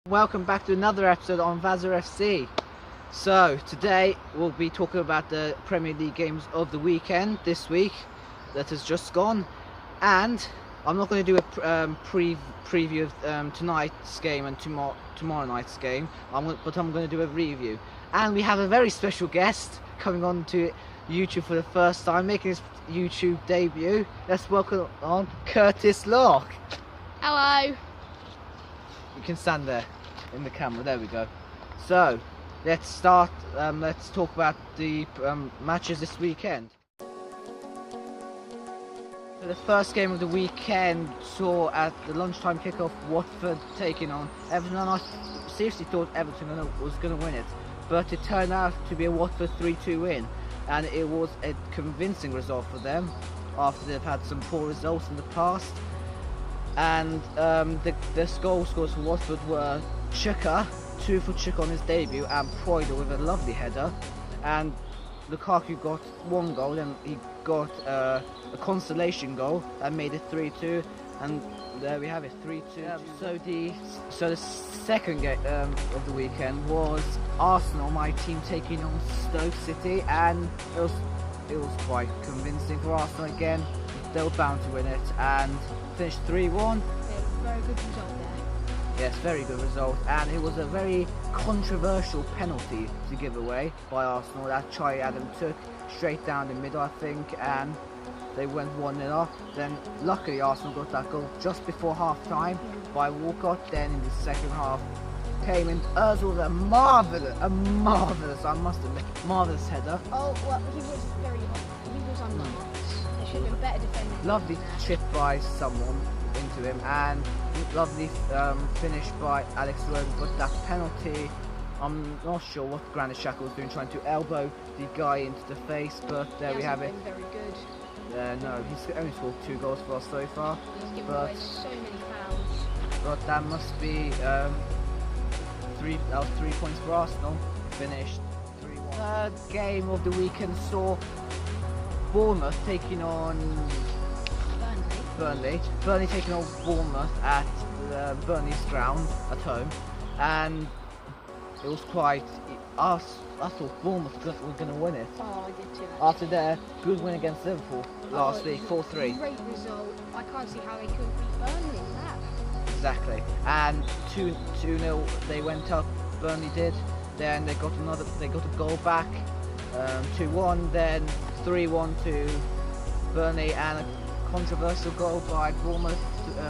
Welcome back to another episode on Vazza FC. So today we'll be talking about the Premier League games of the weekend this week that has just gone, and I'm not going to do a preview of tonight's game and tomorrow night's game, but I'm going to do a review. And we have a very special guest coming on to YouTube for the first time, making his YouTube debut. Let's welcome on Kurtis LOCKE. Hello. You can stand there in the camera, there we go. So let's start, let's talk about the matches this weekend. So the first game of the weekend saw at the lunchtime kickoff Watford taking on Everton, and I seriously thought Everton was going to win it, but it turned out to be a Watford 3-2 win, and it was a convincing result for them after they've had some poor results in the past. And the goal scorers for Watford were Chuka, 2 for Chuka on his debut, and Proider with a lovely header. And Lukaku got 1 goal, and he got a consolation goal and made it 3-2. And there we have it, 3-2. So the second game of the weekend was Arsenal, my team, taking on Stoke City, and it was quite convincing for Arsenal again. They were bound to win it and finished 3-1. Very good result there. Yes, very good result, and it was a very controversial penalty to give away by Arsenal that Charlie Adam took straight down the middle, I think, and they went 1-0 up. Then luckily Arsenal got that goal just before half time by Walcott. Then in the second half came in Ozil with a marvellous, I must admit, marvellous header. Oh, well, he was very hot. He was unlucky. They should have been better defending. Lovely chip by someone into him, and lovely finish by Alex Rowe, but that penalty, I'm not sure what Granit Xhaka was doing, trying to elbow the guy into the face, but there we have it. Very good. No, he's only scored 2 goals for us so far. He's given away so many fouls. But that must be 3 points for Arsenal. Finished 3-1. Third game of the weekend saw Bournemouth taking on Burnley taking on Bournemouth at Burnley's ground at home, and it was quite. I thought Bournemouth were going to win it. Oh, I did too. After their good win against Liverpool last week, 4-3. Great result. I can't see how they couldn't beat Burnley in that. Exactly, and 2-0 they went up. Burnley did. Then they got a goal back, 2-1. Then 3-1 to Burnley, and a controversial goal by Bournemouth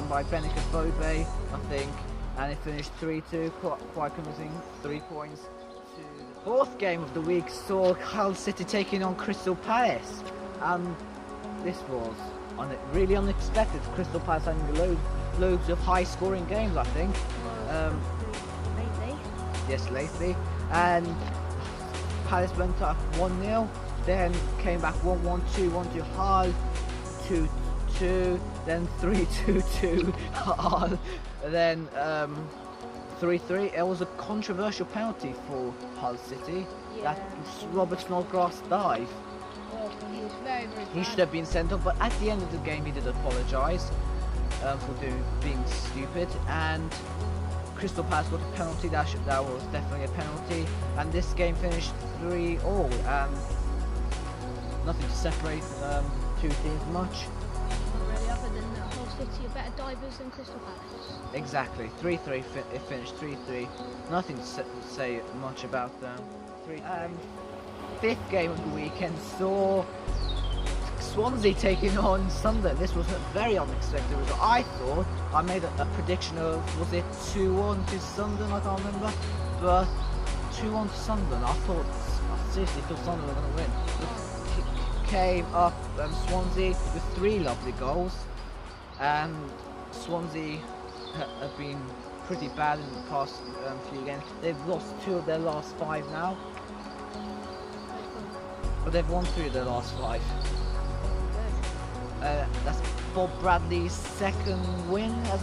by Benica Bobe, I think, and it finished 3-2, quite convincing, 3 points. The fourth game of the week saw Hull City taking on Crystal Palace, and this was really unexpected. Crystal Palace having loads of high scoring games, I think. Lately? Yes, lately. And Palace went up 1-0, then came back 1-1, 2-1 to Hull, 2-2, then 3-2 to Hull, then 3-3. It was a controversial penalty for Hull City. Yeah. That Robert Snodgrass dive. Oh, he was very bad. He should have been sent off, but at the end of the game he did apologise for being stupid, and Crystal Palace got a penalty. That was definitely a penalty, and this game finished 3-3, and nothing to separate two teams much. Not really, other than that Hull City are better divers than Crystal Palace. Exactly, 3-3. It finished 3-3. Nothing to say much about them. 3-3. Fifth game of the weekend saw Swansea taking on Sunderland. This was a very unexpected result. I thought I made a prediction of, was it 2-1 to Sunderland? I can't remember, but 2-1 to Sunderland. I seriously thought Sunderland were going to win. Came up Swansea with 3 lovely goals, and Swansea have been pretty bad in the past few games. They've lost 2 of their last 5 now, but they've won 3 of their last 5. That's Bob Bradley's 2nd win as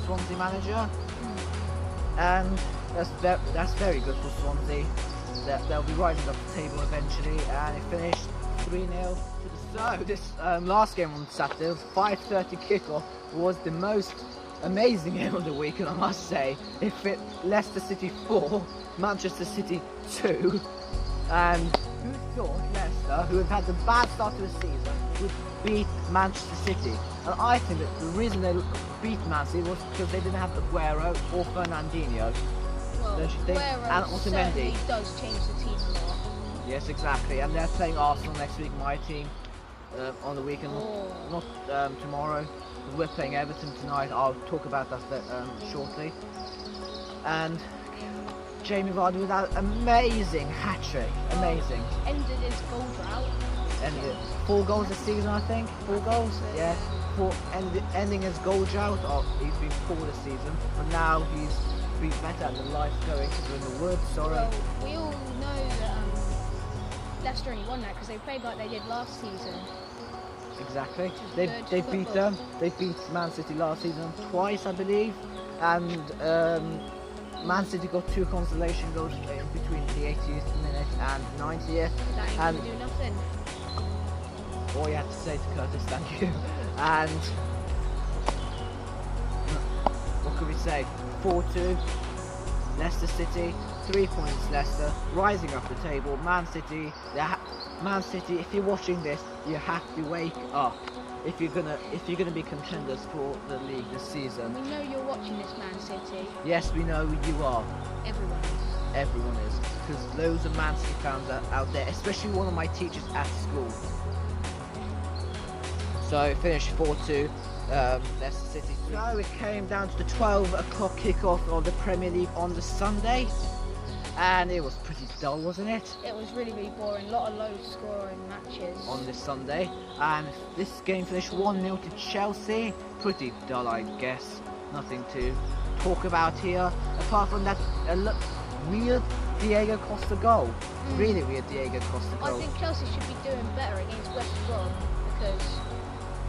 Swansea manager, and that's very good for Swansea. They'll be rising up the table eventually, and it finished 3-0 to the Stoke. This last game on Saturday, 5:30 kickoff, was the most amazing game of the weekend, I must say. It fit Leicester City 4, Manchester City 2, and who thought Leicester, who have had a bad start to the season, would beat Manchester City? And I think that the reason they beat Man City was because they didn't have Aguero or Fernandinho. Well, don't you think? And Aguero certainly Otamendi. does change the team a lot. Yes, exactly. And they're playing Arsenal next week, my team, on the weekend, not tomorrow. We're playing Everton tonight. I'll talk about that shortly. And Jamie Vardy with that amazing hat-trick. Amazing. Ended his goal drought. Ended 4 goals this season, I think. 4 goals? Yeah. Ending his goal drought. Oh, he's been poor this season, but now he's been better and the life's going because we're in the woods. Sorry. Well, we all know that Leicester only won that because they played like they did last season. Exactly. They beat them. They beat Man City last season twice, I believe, and Man City got 2 consolation goals in between the 80th minute and 90th. That ain't and gonna do nothing. all you had to say to Kurtis, thank you. And what could we say? 4-2. Leicester City, 3 points. Leicester rising up the table. Man City. Man City, if you're watching this, you have to wake up if you're gonna be contenders for the league this season. We know you're watching this, Man City. Yes, we know you are. Everyone is. Everyone is, because loads of Man City fans are out there, especially one of my teachers at school. So it finished 4-2. Leicester City. So it came down to the 12 o'clock kickoff of the Premier League on the Sunday. And it was pretty dull, wasn't it? It was really, really boring. A lot of low scoring matches. On this Sunday. And this game finished 1-0 to Chelsea. Pretty dull, I guess. Nothing to talk about here. Apart from that, weird Diego Costa goal. Really weird Diego Costa goal. I think Chelsea should be doing better against West Brom because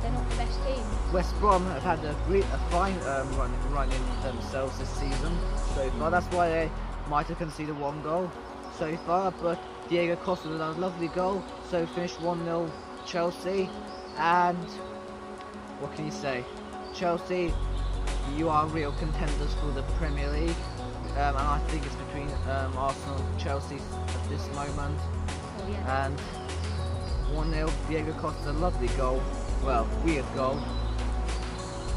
they're not the best team. West Brom have had a fine run in themselves this season so far. That's why they might have conceded 1 goal so far, but Diego Costa with a lovely goal, so finished 1-0 Chelsea. And what can you say? Chelsea, you are real contenders for the Premier League, and I think it's between Arsenal and Chelsea at this moment. Oh, yeah. And 1-0 Diego Costa, lovely goal, well, weird goal.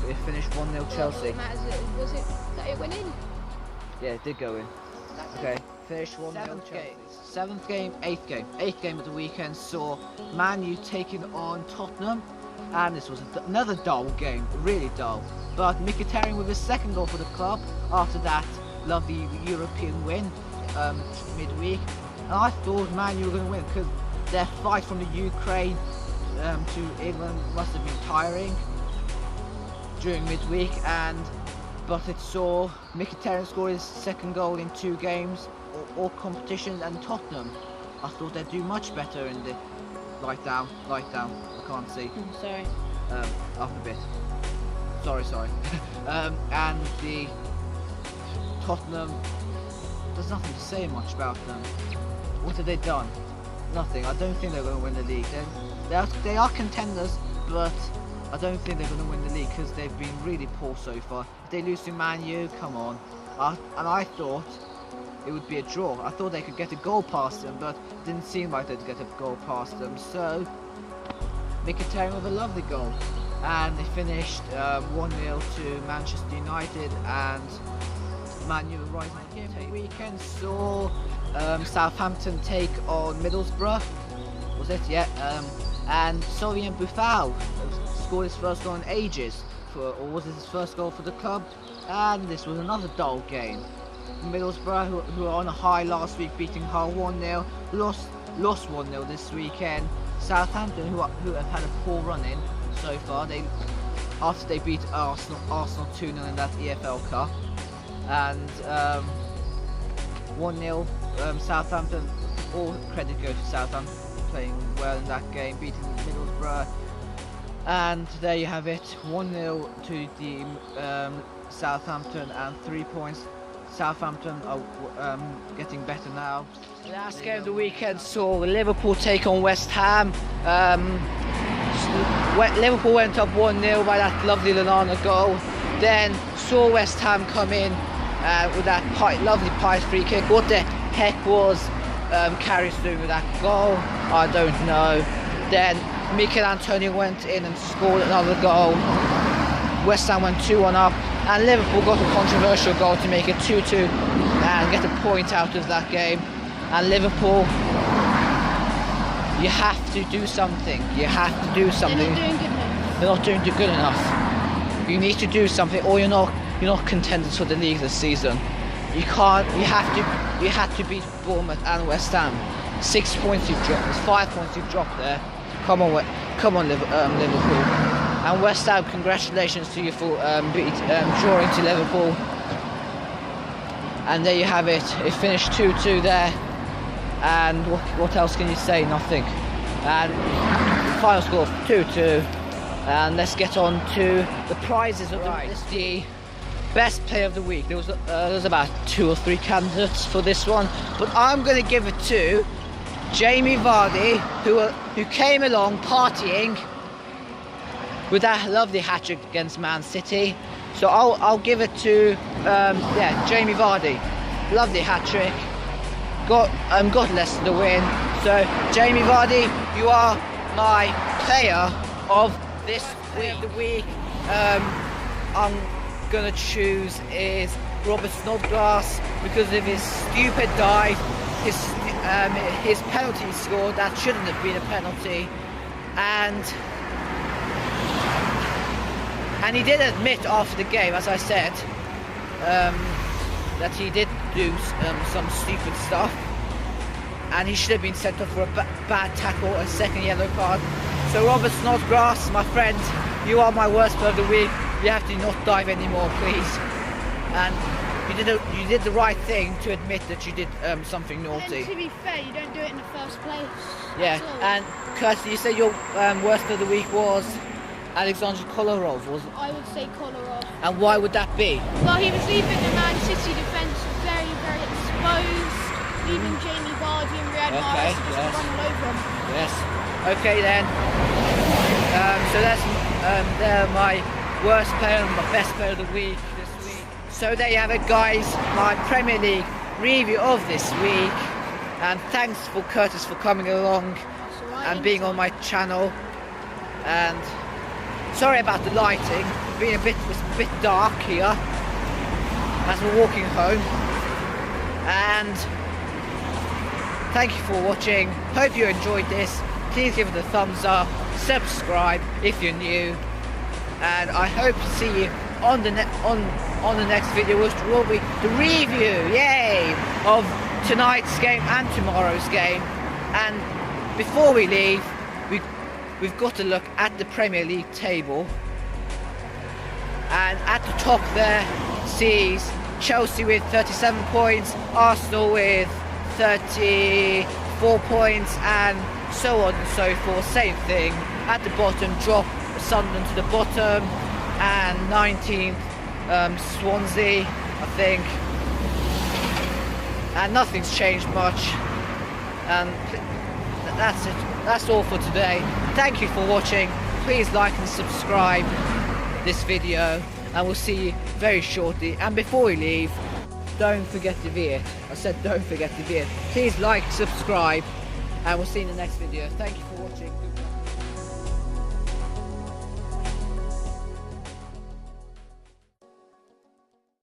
It finished 1-0 Chelsea. Was it that it went in? Yeah, it did go in. Okay, finished 1-0 Chelsea. 7th game, 8th game. 8th game of the weekend saw Man U taking on Tottenham, and this was another dull game, really dull. But Mkhitaryan with his 2nd goal for the club after that lovely European win midweek. And I thought Man U were going to win because their flight from the Ukraine to England must have been tiring during midweek, but it saw Mkhitaryan score his 2nd goal in 2 games, all competitions, and Tottenham, I thought they'd do much better in the light down, I can't see. Sorry. Up a bit. Sorry. And the Tottenham, there's nothing to say much about them. What have they done? Nothing. I don't think they're going to win the league. They are contenders, but I don't think they're going to win the league because they've been really poor so far. If they lose to Man U, come on. And I thought it would be a draw. I thought they could get a goal past them, but it didn't seem like they'd get a goal past them. So, Mkhitaryan with a lovely goal. And they finished 1-0 to Manchester United, and Man U rising again. The weekend saw Southampton take on Middlesbrough. Was it? Yeah. And Sofian Buffal scored his 1st goal in ages, or was it his 1st goal for the club? And this was another dull game. Middlesbrough, who were on a high last week, beating Hull 1-0, lost 1-0 this weekend. Southampton, who have had a poor run in so far, after they beat Arsenal 2-0 in that EFL Cup, and 1-0 Southampton. All credit goes to Southampton playing well in that game, beating Middlesbrough. And there you have it, 1-0 to the Southampton, and 3 points. Southampton are getting better now. Last game of the weekend saw Liverpool take on West Ham. Liverpool went up 1-0 by that lovely Lallana goal, Then saw West Ham come in with that lovely Pies free kick. What the heck was Karius doing with that goal? I don't know. Then Mikel Antonio went in and scored another goal. West Ham went 2-1 up, and Liverpool got a controversial goal to make it 2-2 and get a point out of that game. And Liverpool, you have to do something. You have to do something. They're not doing good enough. They're not doing good enough. You need to do something, or you're not contenders for the league this season. You can't. You have to beat Bournemouth and West Ham. 6 points you've dropped. There's 5 points you've dropped there. Come on, Liverpool. And West Ham, congratulations to you for drawing to Liverpool. And there you have it. It finished 2-2 there. And what else can you say? Nothing. And final score of 2-2. And let's get on to the prizes of the best player of the week. There was about 2 or 3 candidates for this one, but I'm going to give it to Jamie Vardy, who came along partying with that lovely hat-trick against Man City. So I'll give it to Jamie Vardy. Lovely hat-trick. Got Leicester the win. So Jamie Vardy, you are my player of this week. I'm gonna choose is Robert Snodgrass because of his stupid dive, his penalty score that shouldn't have been a penalty, and he did admit after the game, as I said, that he did do some stupid stuff, and he should have been sent off for a bad tackle, a second yellow card. So Robert Snodgrass, my friend, you are my worst player of the week. You have to not dive anymore, please. And you did the right thing to admit that you did something naughty. And to be fair, you don't do it in the first place. Yeah, and Kurtis, you said your worst of the week was Alexander Kolarov, wasn't it? I would say Kolarov. And why would that be? Well, he was leaving the Man City defence very, very exposed, leaving Jamie Vardy and Riyad Mahrez to just run all over him. Yes. Okay then. So that's they're my worst player and my best player of the week this week. So there you have it, guys. My Premier League review of this week. And thanks for Kurtis for coming along and being on my channel. And sorry about the lighting. It's a bit dark here as we're walking home. And thank you for watching. Hope you enjoyed this. Please give it a thumbs up, subscribe if you're new, and I hope to see you on the next video, which will be the review, yay, of tonight's game and tomorrow's game. And before we leave, we've got to look at the Premier League table, and at the top there sees Chelsea with 37 points, Arsenal with 34 points, and so on and so forth. Same thing. At the bottom, drop Sunderland to the bottom, and 19th Swansea, I think. And nothing's changed much. And that's it. That's all for today. Thank you for watching. Please like and subscribe this video, and we'll see you very shortly. And before we leave, don't forget to veer. I said don't forget to veer. Please like, subscribe, and we'll see you in the next video. Thank you for watching.